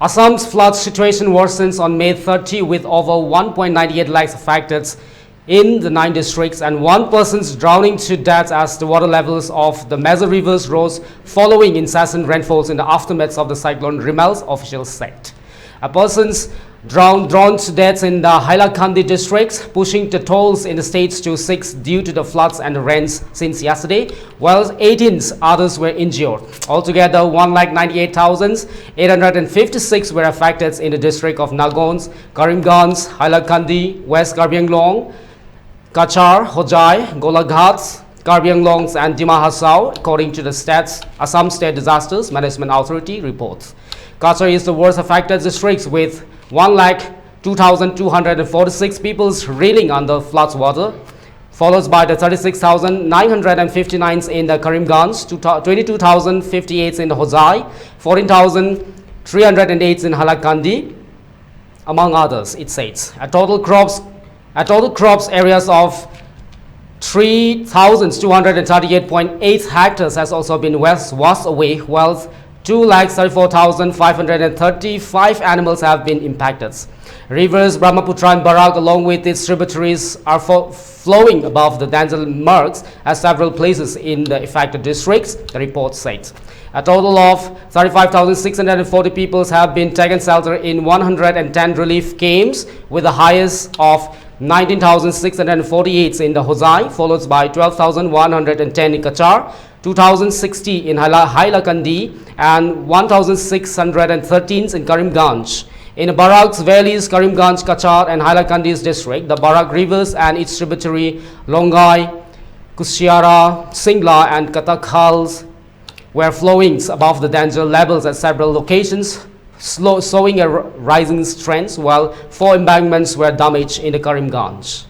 Assam's flood situation worsens on May 30 with over 1.98 lakhs affected in the 9 districts and one person's drowning to death as the water levels of the major rivers rose following incessant rainfalls in the aftermath of the cyclone, Rimel's officials said. A person's drowned to death in the Hailakandi district, pushing the tolls in the states to 6 due to the floods and the rains since yesterday, while 18 others were injured. Altogether, 198,856 were affected in the district of Nagons, Karimganj, Hailakandi, West Karbi Anglong, Kachar, Hojai, Golaghat, Karbi Anglong and Dima Hasao, according to the Assam State Disasters Management Authority reports. Kachar is the worst affected district with 102,246 people reeling under floods water, followed by the 36,959 in the Karimganj, 22,058 in the Hojai, 14,308 in Hailakandi, among others, it says. A total crops areas of 3,238.8 hectares has also been washed away, while 2,34,535 animals have been impacted. Rivers Brahmaputra and Barak along with its tributaries are flowing above the danger marks at several places in the affected districts, the report said. A total of 35,640 people have been taken shelter in 110 relief camps, with the highest of 19,648 in the Hojai, followed by 12,110 in Kachar, 2,060 in Hailakandi, and 1,613 in Karimganj. In Barak's valleys, Karimganj, Kachar, and Hailakandi's district, the Barak rivers and its tributary Longai, Kushiara, Singla, and Katakhals were flowing above the danger levels at several locations, showing a rising strength, while 4 embankments were damaged in the Karimganj.